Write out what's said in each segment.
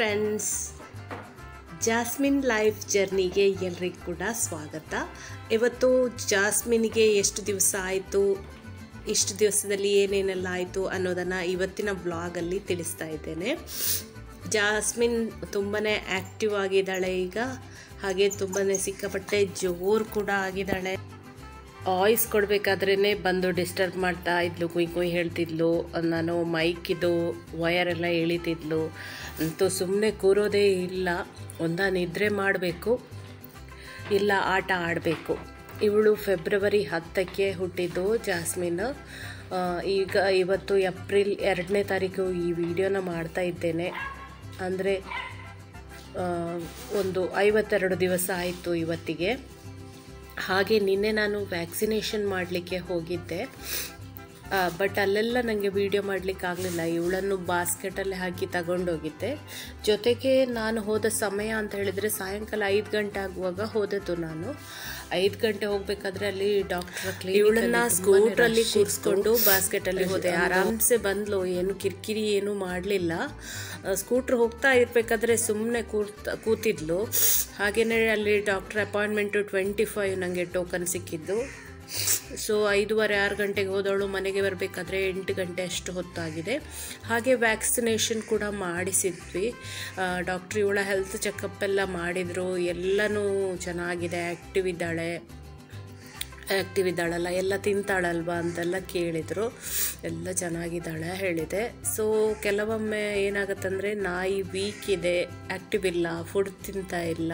Friends, jasmine life ಜರ್ನಿಗೆ ಎಲ್ರಿಗೂ ಕೂಡ ಸ್ವಾಗತ. ಇವತ್ತು ಜಾಸ್ಮಿನ್ಗೆ ಎಷ್ಟು ದಿವಸ ಆಯಿತು, ಇಷ್ಟು ದಿವಸದಲ್ಲಿ ಏನೇನೆಲ್ಲ ಆಯಿತು ಅನ್ನೋದನ್ನು ಇವತ್ತಿನ ಬ್ಲಾಗಲ್ಲಿ ತಿಳಿಸ್ತಾ ಇದ್ದೇನೆ. ಜಾಸ್ಮಿನ್ ತುಂಬಾ ಆ್ಯಕ್ಟಿವ್ ಆಗಿದ್ದಾಳೆ ಈಗ, ಹಾಗೆ ತುಂಬಾ ಸಿಕ್ಕಾಪಟ್ಟೆ ಜೋರು ಕೂಡ ಆಗಿದ್ದಾಳೆ. ವಾಯ್ಸ್ ಕೊಡಬೇಕಾದ್ರೇ ಬಂದು ಡಿಸ್ಟರ್ಬ್ ಮಾಡ್ತಾ ಇದ್ಲು, ಕುಯ್ ಹೇಳ್ತಿದ್ಲು. ನಾನು ಮೈಕಿದು ವಯರೆಲ್ಲ ಎಳಿತಿದ್ಲು. ಅಂತೂ ಸುಮ್ಮನೆ ಕೂರೋದೇ ಇಲ್ಲ, ನಿದ್ರೆ ಮಾಡಬೇಕು, ಇಲ್ಲ ಆಟ ಆಡಬೇಕು. ಇವಳು ಫೆಬ್ರವರಿ 10ಕ್ಕೆ ಹುಟ್ಟಿದ್ದು ಜಾಸ್ಮಿನ್. ಈಗ ಇವತ್ತು ಏಪ್ರಿಲ್ 2ನೇ ತಾರೀಕು ಈ ವಿಡಿಯೋನ ಮಾಡ್ತಾ ಇದ್ದೇನೆ. ಅಂದರೆ ಒಂದು 52 ದಿವಸ ಆಯಿತು ಇವತ್ತಿಗೆ. ಹಾಗೆ ನಿನ್ನೆ ನಾನು ವ್ಯಾಕ್ಸಿನೇಷನ್ ಮಾಡಲಿಕ್ಕೆ ಹೋಗಿದ್ದೆ, ಬಟ್ ಅಲ್ಲೆಲ್ಲ ನನಗೆ ವೀಡಿಯೋ ಮಾಡಲಿಕ್ಕಾಗಲಿಲ್ಲ. ಇವಳನ್ನು ಬಾಸ್ಕೆಟಲ್ಲಿ ಹಾಕಿ ತಗೊಂಡೋಗಿದ್ದೆ. ಜೊತೆಗೆ ನಾನು ಹೋದ ಸಮಯ ಅಂತ ಹೇಳಿದರೆ ಸಾಯಂಕಾಲ 5 ಗಂಟೆ ಆಗುವಾಗ ಹೋದದ್ದು. ನಾನು 5 ಗಂಟೆ ಹೋಗಬೇಕಾದ್ರೆ ಅಲ್ಲಿ ಡಾಕ್ಟರ್ ಇವಳನ್ನು ಸ್ಕೂಟ್ರಲ್ಲಿ ಕೂರಿಸ್ಕೊಂಡು ಬಾಸ್ಕೆಟಲ್ಲಿ ಹೋದೆ. ಆರಾಮ್ಸೆ ಬಂದ್ಲು, ಏನು ಕಿರಿಕಿರಿ ಏನೂ ಮಾಡಲಿಲ್ಲ. ಸ್ಕೂಟ್ರ್ ಹೋಗ್ತಾ ಇರಬೇಕಾದ್ರೆ ಸುಮ್ಮನೆ ಕೂತಿದ್ಲು. ಹಾಗೆಯೇ ಅಲ್ಲಿ ಡಾಕ್ಟರ್ ಅಪಾಯಿಂಟ್ಮೆಂಟು 25 ನನಗೆ ಟೋಕನ್ ಸಿಕ್ಕಿದ್ದು. ಸೊ 5:30-6 ಗಂಟೆಗೆ ಹೋದವಳು ಮನೆಗೆ ಬರಬೇಕಾದ್ರೆ 8 ಗಂಟೆ ಅಷ್ಟು ಹೊತ್ತಾಗಿದೆ. ಹಾಗೆ ವ್ಯಾಕ್ಸಿನೇಷನ್ ಕೂಡ ಮಾಡಿಸಿದ್ವಿ. ಡಾಕ್ಟ್ರ್ ಇವಳ ಹೆಲ್ತ್ ಚೆಕಪ್ ಎಲ್ಲ ಮಾಡಿದರು. ಎಲ್ಲನೂ ಚೆನ್ನಾಗಿದೆ, ಆ್ಯಕ್ಟಿವ್ ಇದ್ದಾಳಲ್ಲ, ಎಲ್ಲ ತಿಂತಾಳಲ್ವಾ ಅಂತೆಲ್ಲ ಕೇಳಿದರು. ಎಲ್ಲ ಚೆನ್ನಾಗಿದ್ದಾಳೆ ಹೇಳಿದೆ. ಸೊ ಕೆಲವೊಮ್ಮೆ ಏನಾಗುತ್ತಂದರೆ ನಾಯಿ ವೀಕ್ ಇದೆ, ಆ್ಯಕ್ಟಿವ್ ಇಲ್ಲ, ಫುಡ್ ತಿಂತಾ ಇಲ್ಲ,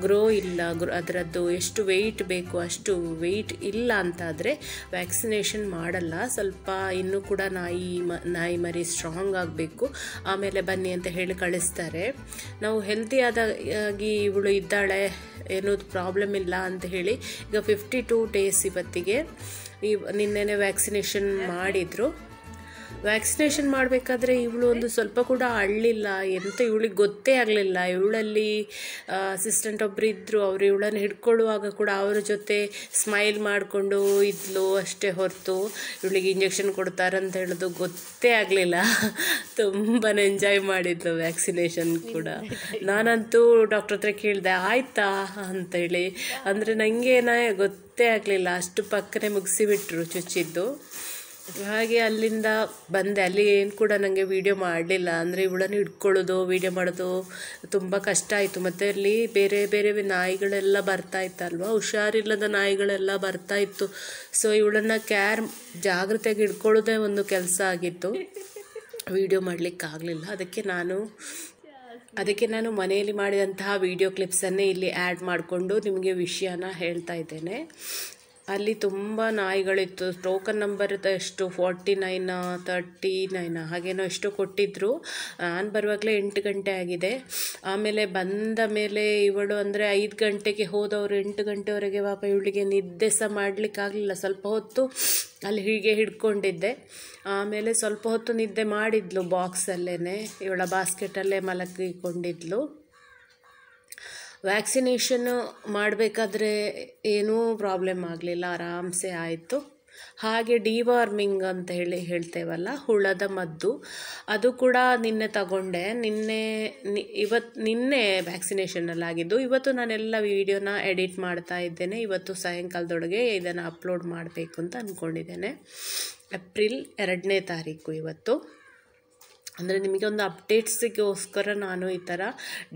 ಗ್ರೋ ಇಲ್ಲ, ಅದರದ್ದು ಎಷ್ಟು ವೆಯ್ಟ್ ಬೇಕು ಅಷ್ಟು ವೆಯ್ಟ್ ಇಲ್ಲ ಅಂತಾದರೆ ವ್ಯಾಕ್ಸಿನೇಷನ್ ಮಾಡಲ್ಲ. ಸ್ವಲ್ಪ ಇನ್ನೂ ಕೂಡ ನಾಯಿ ಮರಿ ಸ್ಟ್ರಾಂಗ್ ಆಗಬೇಕು, ಆಮೇಲೆ ಬನ್ನಿ ಅಂತ ಹೇಳಿ ಕಳಿಸ್ತಾರೆ. ನಾವು ಹೆಲ್ತಿಯಾಗಿ ಇವಳು ಇದ್ದಾಳೆ, ಏನೂ ಪ್ರಾಬ್ಲಮ್ ಇಲ್ಲ ಅಂತ ಹೇಳಿ ಈಗ 52 ಡೇಸ್ ಇವತ್ತಿಗೆ. ನಿನ್ನೆ ವ್ಯಾಕ್ಸಿನೇಷನ್ ಮಾಡಿದರು. ವ್ಯಾಕ್ಸಿನೇಷನ್ ಮಾಡಬೇಕಾದ್ರೆ ಇವಳು ಒಂದು ಸ್ವಲ್ಪ ಕೂಡ ಅಳ್ಳಿಲ್ಲ, ಎಂತ ಇವಳಿಗೆ ಗೊತ್ತೇ ಆಗಲಿಲ್ಲ. ಇವಳಲ್ಲಿ ಅಸಿಸ್ಟೆಂಟ್ ಒಬ್ಬರು ಇದ್ದರು, ಅವರು ಇವಳನ್ನು ಹಿಡ್ಕೊಳ್ಳುವಾಗ ಕೂಡ ಅವರ ಜೊತೆ ಸ್ಮೈಲ್ ಮಾಡಿಕೊಂಡು ಇದ್ಲು ಅಷ್ಟೇ ಹೊರತು ಇವಳಿಗೆ ಇಂಜೆಕ್ಷನ್ ಕೊಡ್ತಾರಂತ ಹೇಳೋದು ಗೊತ್ತೇ ಆಗಲಿಲ್ಲ. ತುಂಬಾ ಎಂಜಾಯ್ ಮಾಡಿದ್ಲು ವ್ಯಾಕ್ಸಿನೇಷನ್ ಕೂಡ. ನಾನಂತೂ ಡಾಕ್ಟ್ರ್ ಹತ್ರ ಕೇಳಿದೆ ಆಯಿತಾ ಅಂತೇಳಿ, ಅಂದರೆ ನನಗೇನೇ ಗೊತ್ತೇ ಆಗಲಿಲ್ಲ, ಅಷ್ಟು ಪಕ್ಕನೆ ಮುಗಿಸಿಬಿಟ್ರು ಚುಚ್ಚಿದ್ದು. ಹಾಗೆ ಅಲ್ಲಿಂದ ಬಂದೆ. ಅಲ್ಲಿ ಏನು ಕೂಡ ನನಗೆ ವೀಡಿಯೋ ಮಾಡಲಿಲ್ಲ, ಅಂದರೆ ಇವಳನ್ನು ಹಿಡ್ಕೊಳ್ಳೋದು ವೀಡಿಯೋ ಮಾಡೋದು ತುಂಬ ಕಷ್ಟ ಆಯಿತು. ಮತ್ತು ಅಲ್ಲಿ ಬೇರೆ ಬೇರೆ ನಾಯಿಗಳೆಲ್ಲ ಬರ್ತಾಯಿತ್ತಲ್ವ, ಹುಷಾರಿಲ್ಲದ ನಾಯಿಗಳೆಲ್ಲ ಬರ್ತಾಯಿತ್ತು. ಸೊ ಇವಳನ್ನು ಜಾಗ್ರತೆಯಾಗಿ ಹಿಡ್ಕೊಳ್ಳೋದೇ ಒಂದು ಕೆಲಸ ಆಗಿತ್ತು, ವೀಡಿಯೋ ಮಾಡಲಿಕ್ಕಾಗಲಿಲ್ಲ. ಅದಕ್ಕೆ ನಾನು ಮನೆಯಲ್ಲಿ ಮಾಡಿದಂತಹ ವೀಡಿಯೋ ಕ್ಲಿಪ್ಸನ್ನೇ ಇಲ್ಲಿ ಆ್ಯಡ್ ಮಾಡಿಕೊಂಡು ನಿಮಗೆ ವಿಷಯನ ಹೇಳ್ತಾ ಇದ್ದೇನೆ. ಅಲ್ಲಿ ತುಂಬ ನಾಯಿಗಳಿತ್ತು. ಟೋಕನ್ ನಂಬರ್ ಎಷ್ಟು 49 39 ಹಾಗೇನೋ ಎಷ್ಟು ಕೊಟ್ಟಿದ್ದರು. ನಾನು ಬರುವಾಗಲೇ 8 ಗಂಟೆ ಆಗಿದೆ. ಆಮೇಲೆ ಬಂದ ಮೇಲೆ ಇವಳು ಅಂದರೆ 5 ಗಂಟೆಗೆ ಹೋದವರು 8 ಗಂಟೆವರೆಗೆ ಪಾಪ ಇವಳಿಗೆ ನಿದ್ದೆ ಸಹ ಮಾಡಲಿಕ್ಕಾಗಲಿಲ್ಲ. ಸ್ವಲ್ಪ ಹೊತ್ತು ಅಲ್ಲಿ ಹೀಗೆ ಹಿಡ್ಕೊಂಡಿದ್ದೆ. ಆಮೇಲೆ ಸ್ವಲ್ಪ ಹೊತ್ತು ನಿದ್ದೆ ಮಾಡಿದ್ಲು, ಬಾಕ್ಸಲ್ಲೇ ಇವಳ ಬಾಸ್ಕೆಟಲ್ಲೇ ಮಲಗಿಕೊಂಡಿದ್ಲು. ವ್ಯಾಕ್ಸಿನೇಷನ್ ಮಾಡಬೇಕಾದ್ರೆ ಏನೂ ಪ್ರಾಬ್ಲಮ್ ಆಗಲಿಲ್ಲ, ಆರಾಮ್ಸೆ ಆಯಿತು. ಹಾಗೆ ಡಿವಾರ್ಮಿಂಗ್ ಅಂತ ಹೇಳ್ತೇವಲ್ಲ, ಹುಳದ ಮದ್ದು, ಅದು ಕೂಡ ನಿನ್ನೆ ತಗೊಂಡೆ. ನಿನ್ನೆ ವ್ಯಾಕ್ಸಿನೇಷನಲ್ಲಾಗಿದ್ದು. ಇವತ್ತು ನಾನೆಲ್ಲ ವೀಡಿಯೋನ ಎಡಿಟ್ ಮಾಡ್ತಾ ಇದ್ದೇನೆ. ಇವತ್ತು ಸಾಯಂಕಾಲದೊಳಗೆ ಇದನ್ನು ಅಪ್ಲೋಡ್ ಮಾಡಬೇಕು ಅಂತ ಅಂದ್ಕೊಂಡಿದ್ದೇನೆ. ಏಪ್ರಿಲ್ 2ನೇ ತಾರೀಕು ಇವತ್ತು. ಅಂದರೆ ನಿಮಗೆ ಒಂದು ಅಪ್ಡೇಟ್ಸಿಗೋಸ್ಕರ ನಾನು ಈ ಥರ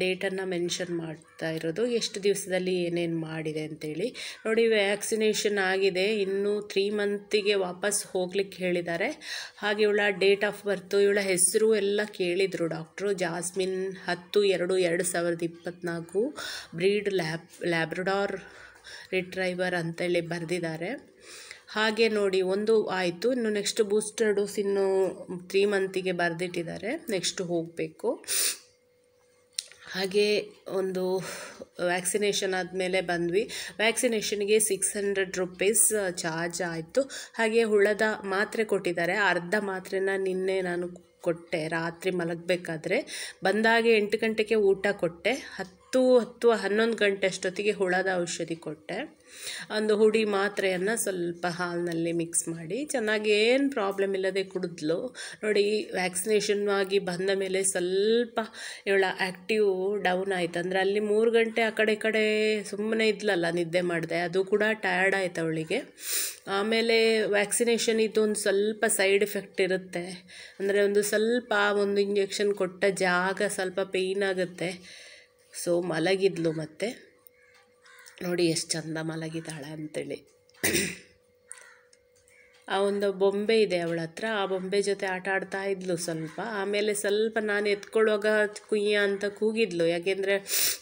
ಡೇಟನ್ನು ಮೆನ್ಷನ್ ಮಾಡ್ತಾ ಇರೋದು, ಎಷ್ಟು ದಿವಸದಲ್ಲಿ ಏನೇನು ಮಾಡಿದೆ ಅಂತೇಳಿ. ನೋಡಿ, ವ್ಯಾಕ್ಸಿನೇಷನ್ ಆಗಿದೆ, ಇನ್ನೂ 3 ಮಂತಿಗೆ ವಾಪಸ್ ಹೋಗ್ಲಿಕ್ಕೆ ಹೇಳಿದ್ದಾರೆ. ಹಾಗೆ ಇವಳ ಡೇಟ್ ಆಫ್ ಬರ್ತು, ಇವಳ ಹೆಸರು ಎಲ್ಲ ಕೇಳಿದರು doctor. Jasmine 10/2/2024, bread Labrador retriever ಅಂತೇಳಿ ಬರೆದಿದ್ದಾರೆ. ಹಾಗೆ ನೋಡಿ, ಒಂದು ಆಯಿತು. ಇನ್ನು ನೆಕ್ಸ್ಟ್ ಬೂಸ್ಟರ್ ಡೋಸ್ ಇನ್ನು 3 ಮಂತಿಗೆ ಬರೆದಿಟ್ಟಿದ್ದಾರೆ, ನೆಕ್ಸ್ಟ್ ಹೋಗಬೇಕು. ಹಾಗೆ ಒಂದು ವ್ಯಾಕ್ಸಿನೇಷನ್ ಆದಮೇಲೆ ಬಂದ್ವಿ. ವ್ಯಾಕ್ಸಿನೇಷನ್ಗೆ 600 ರೂಪೀಸ್ ಚಾರ್ಜ್ ಆಯಿತು. ಹಾಗೆ ಹುಳದ ಮಾತ್ರೆ ಕೊಟ್ಟಿದ್ದಾರೆ. ಅರ್ಧ ಮಾತ್ರೆನ ನಿನ್ನೆ ನಾನು ಕೊಟ್ಟೆ ರಾತ್ರಿ ಮಲಗಬೇಕಾದ್ರೆ. ಬಂದಾಗೆ 8 ಗಂಟೆಗೆ ಊಟ ಕೊಟ್ಟೆ. 11 ಗಂಟೆ ಅಷ್ಟೊತ್ತಿಗೆ ಹುಳದ ಔಷಧಿ ಕೊಟ್ಟೆ. ಒಂದು ಹುಡಿ ಮಾತ್ರೆಯನ್ನು ಸ್ವಲ್ಪ ಹಾಲಿನಲ್ಲಿ ಮಿಕ್ಸ್ ಮಾಡಿ ಚೆನ್ನಾಗಿ ಏನು ಪ್ರಾಬ್ಲಮ್ ಇಲ್ಲದೆ ಕುಡಿದ್ಲು. ನೋಡಿ, ವ್ಯಾಕ್ಸಿನೇಷನ್ ಆಗಿ ಬಂದ ಮೇಲೆ ಸ್ವಲ್ಪ ಇವಳ ಆ್ಯಕ್ಟಿವ್ ಡೌನ್ ಆಯ್ತು. ಅಂದರೆ ಅಲ್ಲಿ 3 ಗಂಟೆ ಆ ಕಡೆ ಈ ಕಡೆ ಸುಮ್ಮನೆ ಇದ್ಲಲ್ಲ, ನಿದ್ದೆ ಮಾಡಿದೆ, ಅದು ಕೂಡ ಟಯರ್ಡ್ ಆಯ್ತು ಅವಳಿಗೆ. ಆಮೇಲೆ ವ್ಯಾಕ್ಸಿನೇಷನ್ ಇದು ಒಂದು ಸ್ವಲ್ಪ ಸೈಡ್ ಎಫೆಕ್ಟ್ ಇರುತ್ತೆ. ಅಂದರೆ ಒಂದು ಇಂಜೆಕ್ಷನ್ ಕೊಟ್ಟ ಜಾಗ ಸ್ವಲ್ಪ ಪೇಯ್ನ್ ಆಗುತ್ತೆ. ಸೊ ಮಲಗಿದ್ಲು. ಮತ್ತೆ ನೋಡಿ ಎಷ್ಟು ಚಂದ ಮಲಗಿದ್ದಾಳೆ ಅಂತೇಳಿ. ಆ ಒಂದು ಬೊಂಬೆ ಇದೆ ಅವಳ ಹತ್ರ, ಆ ಬೊಂಬೆ ಜೊತೆ ಆಟ ಆಡ್ತಾ ಇದ್ಲು ಸ್ವಲ್ಪ. ಆಮೇಲೆ ಸ್ವಲ್ಪ ನಾನು ಎತ್ಕೊಳ್ಳುವಾಗ ಕುಯ್ಯ ಅಂತ ಕೂಗಿದ್ಲು, ಯಾಕೆಂದರೆ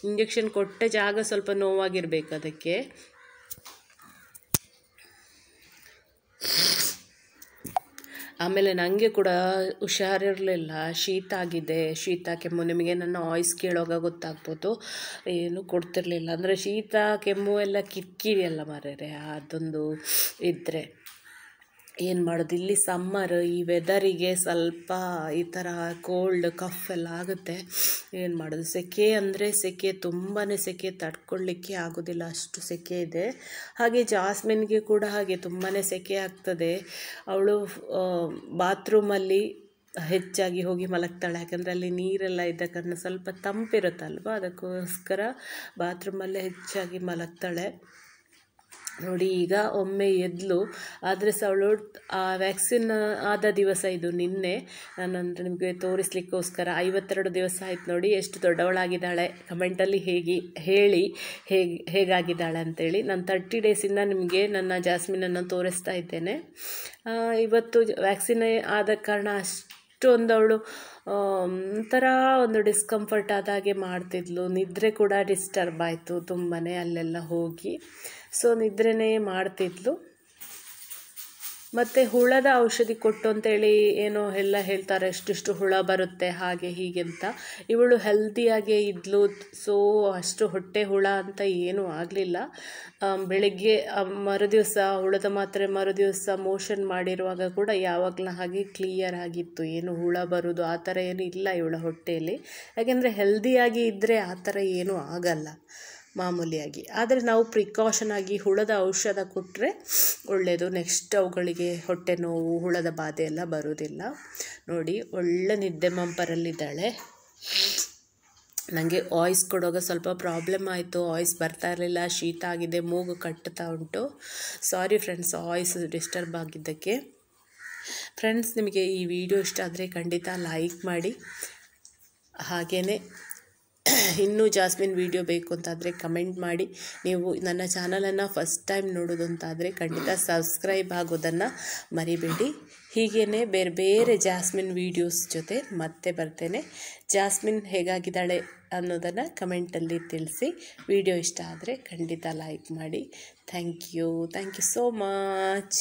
ಇಂಜೆಕ್ಷನ್ ಕೊಟ್ಟ ಜಾಗ ಸ್ವಲ್ಪ ನೋವಾಗಿರ್ಬೇಕು ಅದಕ್ಕೆ. ಆಮೇಲೆ ನನಗೆ ಕೂಡ ಹುಷಾರಿರಲಿಲ್ಲ, ಶೀತ ಆಗಿದೆ, ಶೀತ ಕೆಮ್ಮು. ನಿಮಗೆ ನನ್ನ ವಾಯ್ಸ್ ಕೇಳುವಾಗ ಗೊತ್ತಾಗ್ಬೋದು, ಏನು ಕೊಡ್ತಿರ್ಲಿಲ್ಲ. ಅಂದರೆ ಶೀತ ಕೆಮ್ಮು ಎಲ್ಲ ಕಿರಿಕಿರಿ ಎಲ್ಲ ಮಾರ್ರೆ, ಅದೊಂದು ಇದ್ದರೆ ಏನು ಮಾಡೋದು. ಇಲ್ಲಿ ಸಮ್ಮರ್, ಈ ವೆದರಿಗೆ ಸ್ವಲ್ಪ ಈ ಥರ ಕೋಲ್ಡ್ ಕಫ್ ಎಲ್ಲ ಆಗುತ್ತೆ. ಏನು ಮಾಡೋದು. ಸೆಕೆ ಅಂದರೆ ಸೆಕೆ, ತುಂಬಾ ಸೆಕೆ, ತಡ್ಕೊಳ್ಳಿಕ್ಕೆ ಆಗೋದಿಲ್ಲ, ಅಷ್ಟು ಸೆಕೆ ಇದೆ. ಹಾಗೆ ಜಾಸ್ಮಿನ್ಗೆ ಕೂಡ ಹಾಗೆ ತುಂಬಾ ಸೆಕೆ ಆಗ್ತದೆ. ಅವಳು ಬಾತ್ರೂಮಲ್ಲಿ ಹೆಚ್ಚಾಗಿ ಹೋಗಿ ಮಲಗ್ತಾಳೆ, ಯಾಕಂದರೆ ಅಲ್ಲಿ ನೀರೆಲ್ಲ ಇದ್ದ ಕಾರಣ ಸ್ವಲ್ಪ ತಂಪಿರುತ್ತಲ್ವ, ಅದಕ್ಕೋಸ್ಕರ ಬಾತ್ರೂಮಲ್ಲೇ ಹೆಚ್ಚಾಗಿ ಮಲಗ್ತಾಳೆ. ನೋಡಿ, ಈಗ ಒಮ್ಮೆ ಎದ್ಲು. ಆದರೆ ಸಹ ಅವಳು ವ್ಯಾಕ್ಸಿನ್ ಆದ ದಿವಸ ಇದು, ನಿನ್ನೆ. ನಾನಂದ್ರೆ ನಿಮಗೆ ತೋರಿಸ್ಲಿಕ್ಕೋಸ್ಕರ 52 ದಿವಸ ಆಯ್ತು. ನೋಡಿ ಎಷ್ಟು ದೊಡ್ಡವಳಾಗಿದ್ದಾಳೆ. ಕಮೆಂಟಲ್ಲಿ ಹೇಗಾಗಿದ್ದಾಳೆ ಅಂತೇಳಿ. ನಾನು 30 ಡೇಸಿಂದ ನಿಮಗೆ ನನ್ನ ಜಾಸ್ಮಿನನ್ನು ತೋರಿಸ್ತಾ ಇದ್ದೇನೆ. ಇವತ್ತು ವ್ಯಾಕ್ಸಿನ್ ಆದ ಕಾರಣ ಅಷ್ಟೊಂದು ಅವಳು ಒಂಥರ ಒಂದು ಡಿಸ್ಕಂಫರ್ಟ್ ಆದಾಗೆ ಮಾಡ್ತಿದ್ಲು. ನಿದ್ರೆ ಕೂಡ ಡಿಸ್ಟರ್ಬ್ ಆಯಿತು ತುಂಬಾ ಅಲ್ಲೆಲ್ಲ ಹೋಗಿ. ಸೊ ನಿದ್ರೆನೇ ಮಾಡ್ತಿದ್ಲು. ಮತ್ತು ಹುಳದ ಔಷಧಿ ಕೊಟ್ಟು ಅಂತೇಳಿ ಏನೋ ಎಲ್ಲ ಹೇಳ್ತಾರೆ, ಎಷ್ಟಿಷ್ಟು ಹುಳ ಬರುತ್ತೆ ಹಾಗೆ ಹೀಗೆ ಅಂತ. ಇವಳು ಹೆಲ್ದಿಯಾಗೇ ಇದ್ಲು. ಸೊ ಅಷ್ಟು ಹೊಟ್ಟೆ ಹುಳ ಅಂತ ಏನೂ ಆಗಲಿಲ್ಲ. ಬೆಳಗ್ಗೆ ಮರುದಿವಸ ಹುಳದ ಮಾತ್ರೆ ಮರುದಿವಸ ಮೋಷನ್ ಮಾಡಿರುವಾಗ ಕೂಡ ಯಾವಾಗಲೂ ಹಾಗೆ ಕ್ಲಿಯರ್ ಆಗಿತ್ತು, ಏನು ಹುಳ ಬರೋದು ಆ ಥರ ಏನೂ ಇಲ್ಲ ಇವಳ ಹೊಟ್ಟೆಯಲ್ಲಿ. ಯಾಕೆಂದರೆ ಹೆಲ್ದಿಯಾಗಿ ಇದ್ದರೆ ಆ ಥರ ಏನೂ ಆಗಲ್ಲ ಮಾಮೂಲಿಯಾಗಿ. ಆದರೆ ನಾವು ಪ್ರಿಕಾಷನ್ ಆಗಿ ಹುಳದ ಔಷಧ ಕೊಟ್ಟರೆ ಒಳ್ಳೆಯದು. ನೆಕ್ಸ್ಟ್ ಅವುಗಳಿಗೆ ಹೊಟ್ಟೆ ನೋವು, ಹುಳದ ಬಾಧೆ ಎಲ್ಲ ಬರೋದಿಲ್ಲ. ನೋಡಿ, ಒಳ್ಳೆ ನಿದ್ದೆ ಮಂಪರಲ್ಲಿದ್ದಾಳೆ. ನನಗೆ ವಾಯ್ಸ್ ಕೊಡುವಾಗ ಸ್ವಲ್ಪ ಪ್ರಾಬ್ಲಮ್ ಆಯಿತು, ವಾಯ್ಸ್ ಬರ್ತಾ ಇರಲಿಲ್ಲ, ಶೀತ ಆಗಿದೆ, ಮೂಗು ಕಟ್ಟುತ್ತಾ ಉಂಟು. ಸಾರಿ ಫ್ರೆಂಡ್ಸ್, ವಾಯ್ಸ್ ಡಿಸ್ಟರ್ಬ್ ಆಗಿದ್ದಕ್ಕೆ. ಫ್ರೆಂಡ್ಸ್, ನಿಮಗೆ ಈ ವಿಡಿಯೋ ಇಷ್ಟ ಆದರೆ ಖಂಡಿತ ಲೈಕ್ ಮಾಡಿ. ಹಾಗೆಯೇ ಇನ್ನೂ ಜಾಸ್ಮಿನ್ ವಿಡಿಯೋ ಬೇಕು ಅಂತಾದರೆ ಕಮೆಂಟ್ ಮಾಡಿ. ನೀವು ನನ್ನ ಚಾನಲನ್ನು ಫಸ್ಟ್ ಟೈಮ್ ನೋಡೋದು ಅಂತಾದರೆ ಖಂಡಿತ ಸಬ್ಸ್ಕ್ರೈಬ್ ಆಗೋದನ್ನು ಮರಿಬೇಡಿ. ಹೀಗೇ ಬೇರೆ ಬೇರೆ ಜಾಸ್ಮಿನ್ ವೀಡಿಯೋಸ್ ಜೊತೆ ಮತ್ತೆ ಬರ್ತೇನೆ. ಜಾಸ್ಮಿನ್ ಹೇಗಾಗಿದ್ದಾಳೆ ಅನ್ನೋದನ್ನು ಕಮೆಂಟಲ್ಲಿ ತಿಳಿಸಿ. ವಿಡಿಯೋ ಇಷ್ಟ ಆದರೆ ಖಂಡಿತ ಲೈಕ್ ಮಾಡಿ. Thank you so much.